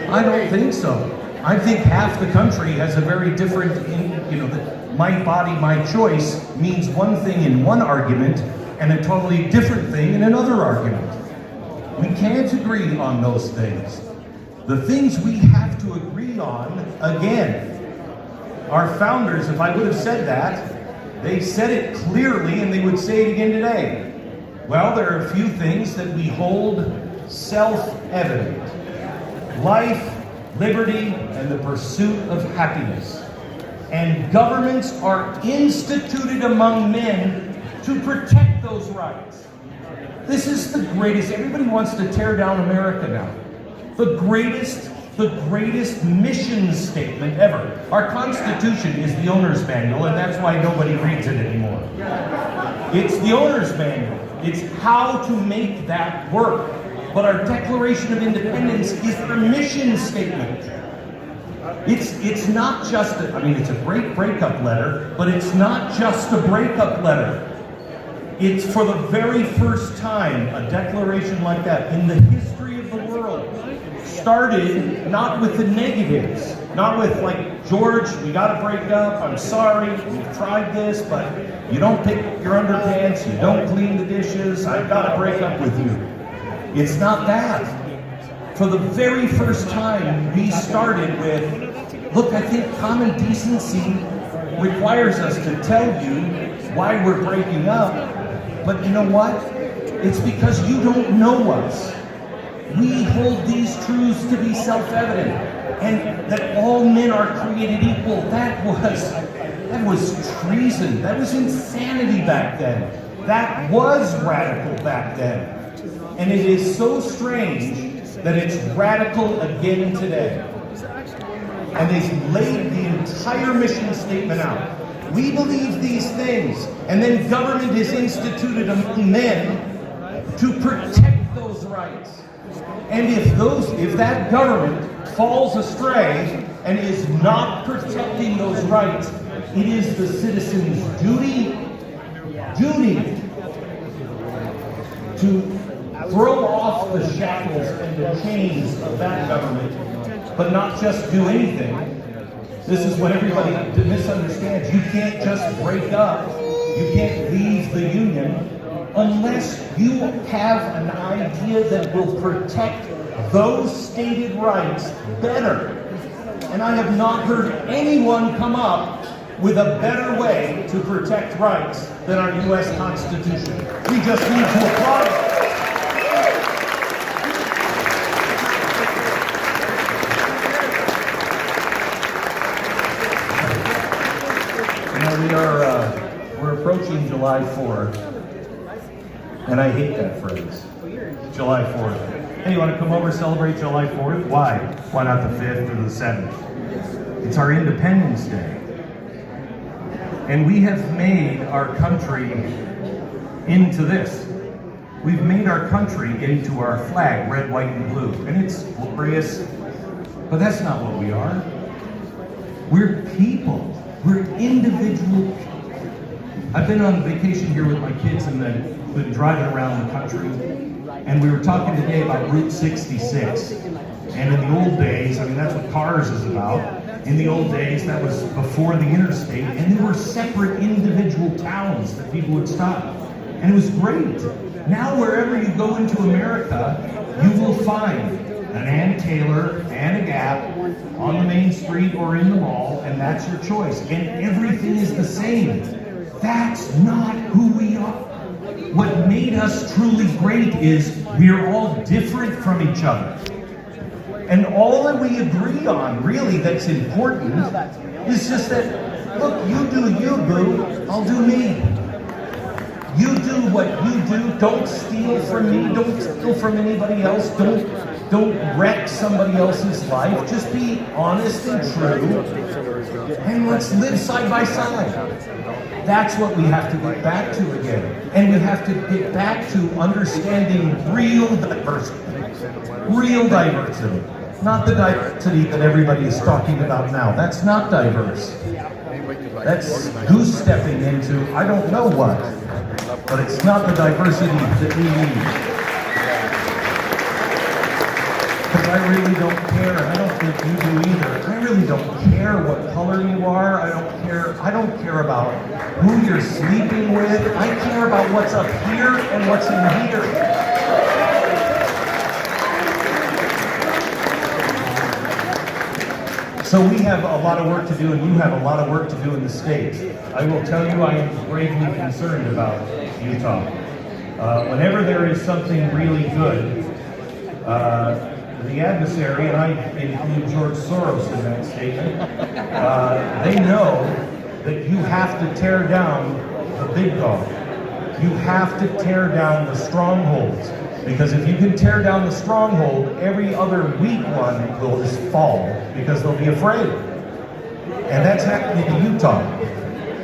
I don't think so. I think half the country has a very different, my body, my choice means one thing in one argument and a totally different thing in another argument. We can't agree on those things. The things we have to agree on, again, our founders, if I would have said that, they said it clearly and they would say it again today. Well, there are a few things that we hold self-evident. Life, liberty, and the pursuit of happiness. And governments are instituted among men to protect those rights. This is the greatest, everybody wants to tear down America now. The greatest mission statement ever. Our Constitution is the owner's manual, and that's why nobody reads it anymore. It's the owner's manual. It's how to make that work. But our Declaration of Independence is the mission statement. It's not just, it's a great breakup letter, but it's not just a breakup letter. It's for the very first time, a declaration like that in the history of the world started not with the negatives, not with like, George, we gotta break up, I'm sorry, we've tried this, but you don't pick your underpants, you don't clean the dishes, I've gotta break up with you. It's not that. For the very first time, we started with, look, I think common decency requires us to tell you why we're breaking up, but you know what? It's because you don't know us. We hold these truths to be self-evident, and that all men are created equal. That was treason. That was insanity back then. That was radical back then. And it is so strange that it's radical again today. And they've laid the entire mission statement out. We believe these things, and then government is instituted among men to protect those rights. And if that government falls astray and is not protecting those rights, it is the citizens' duty to throw off the shackles and the chains of that government, but not just do anything. This is what everybody misunderstands. You can't just break up. You can't leave the union unless you have an idea that will protect those stated rights better. And I have not heard anyone come up with a better way to protect rights than our U.S. Constitution. We just need to applaud it. We're approaching July 4th, and I hate that phrase, July 4th. Hey, you want to come over and celebrate July 4th? Why? Why not the 5th or the 7th? It's our Independence Day. And we have made our country into this. We've made our country into our flag, red, white, and blue. And it's glorious, but that's not what we are. We're people. We're individual people. I've been on vacation here with my kids and then been driving around the country, and we were talking today about Route 66. And in the old days, that's what Cars is about. In the old days, that was before the interstate, and there were separate individual towns that people would stop. And it was great. Now wherever you go into America, you will find an Ann Taylor and a Gap on the main street or in the mall, and that's your choice. And everything is the same. That's not who we are. What made us truly great is we're all different from each other. And all that we agree on, really, that's important, is just that, look, you do you, boo, I'll do me. You do what you do. Don't steal from me. Don't steal from anybody else. Don't wreck somebody else's life. Just be honest and true. And let's live side by side. That's what we have to get back to again. And we have to get back to understanding real diversity. Real diversity. Not the diversity that everybody is talking about now. That's not diverse. That's goose-stepping into I don't know what. But it's not the diversity that we need. I really don't care. I don't think you do either. I really don't care what color you are. I don't care about who you're sleeping with. I care about what's up here and what's in here. So we have a lot of work to do, and you have a lot of work to do in the States. I will tell you, I am gravely concerned about Utah. Whenever there is something really good, the adversary, and I include George Soros in that statement, they know that you have to tear down the big dog. You have to tear down the strongholds. Because if you can tear down the stronghold, every other weak one will just fall because they'll be afraid. And that's happening to Utah.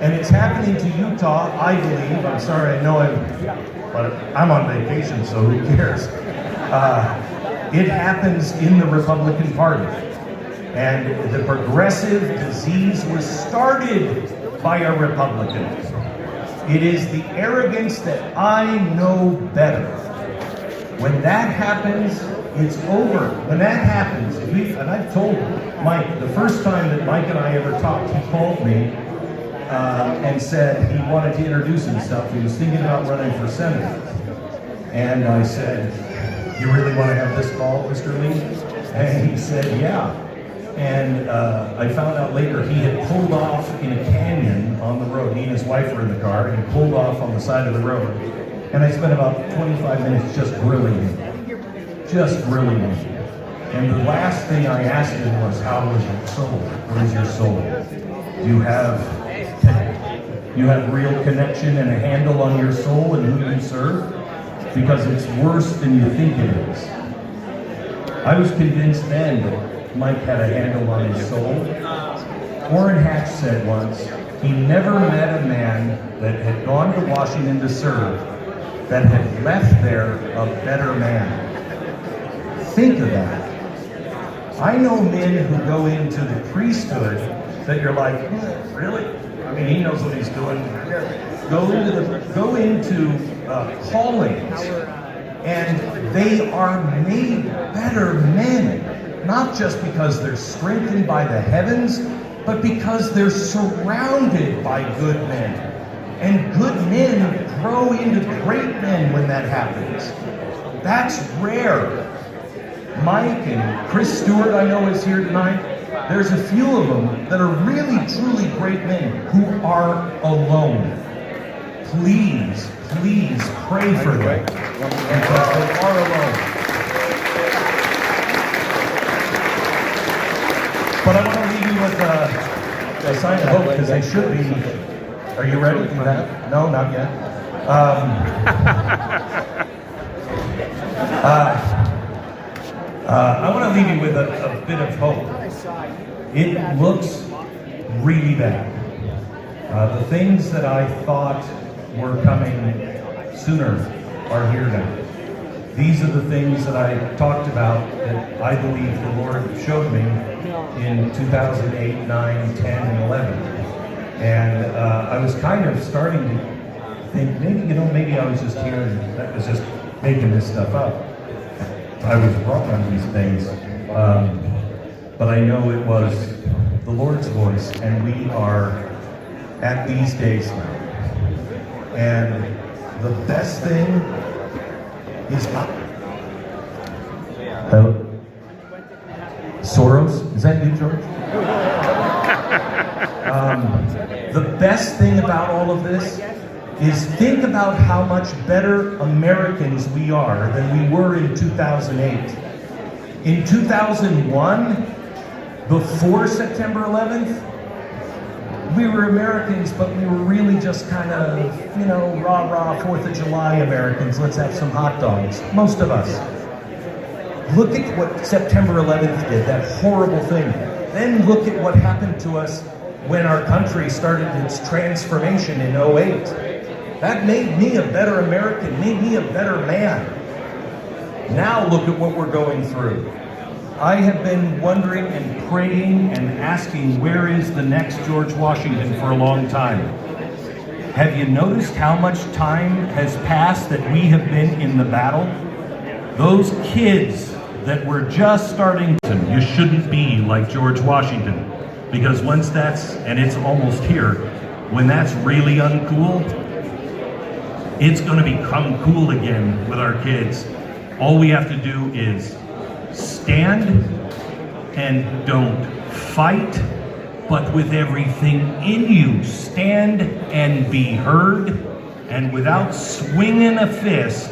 And it's happening to Utah, I believe. I'm sorry, I know I'm on vacation, so who cares? It happens in the Republican Party. And the progressive disease was started by a Republican. It is the arrogance that I know better. When that happens, it's over. When that happens, and I've told Mike, the first time that Mike and I ever talked, he called me and said he wanted to introduce himself. He was thinking about running for senator. And I said, "You really want to have this call, Mr. Lee?" And he said, "Yeah." And I found out later he had pulled off in a canyon on the road. He and his wife were in the car, and he pulled off on the side of the road. And I spent about 25 minutes just grilling him. Just grilling him. And the last thing I asked him was, "How is your soul? What is your soul? Do you have real connection and a handle on your soul and who you serve? Because it's worse than you think it is." I was convinced then that Mike had a handle on his soul. Orrin Hatch said once, he never met a man that had gone to Washington to serve that had left there a better man. Think of that. I know men who go into the priesthood that you're like, really? I mean, he knows what he's doing. Go into callings, and they are made better men, not just because they're strengthened by the heavens, but because they're surrounded by good men. And good men grow into great men when that happens. That's rare. Mike and Chris Stewart, I know, is here tonight. There's a few of them that are really, truly great men who are alone. Please, please pray for them, because they are alone. But I want to leave you with a sign of hope, because they should be. Are you ready for that? No, not yet. I want to leave you with a bit of hope. It looks really bad. The things that I thought were coming sooner are here now. These are the things that I talked about that I believe the Lord showed me in 2008, 9, 10, and 11. And I was kind of starting to think, maybe I was just hearing, that was just making this stuff up. I was wrong on these things. But I know it was the Lord's voice, and we are at these days now. And the best thing is not... Soros? Is that you, George? The best thing about all of this is think about how much better Americans we are than we were in 2008. In 2001, before September 11th, we were Americans, but we were really just kind of, rah-rah 4th of July Americans. Let's have some hot dogs. Most of us. Look at what September 11th did, that horrible thing. Then look at what happened to us when our country started its transformation in 08. That made me a better American, made me a better man. Now look at what we're going through. I have been wondering and praying and asking, where is the next George Washington for a long time? Have you noticed how much time has passed that we have been in the battle? Those kids that we're just starting to. You shouldn't be like George Washington, because once that's, and it's almost here, when that's really uncool, it's going to become cool again with our kids. All we have to do is stand and don't fight, but with everything in you, stand and be heard, and without swinging a fist,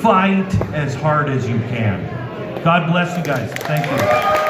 fight as hard as you can. God bless you guys. Thank you.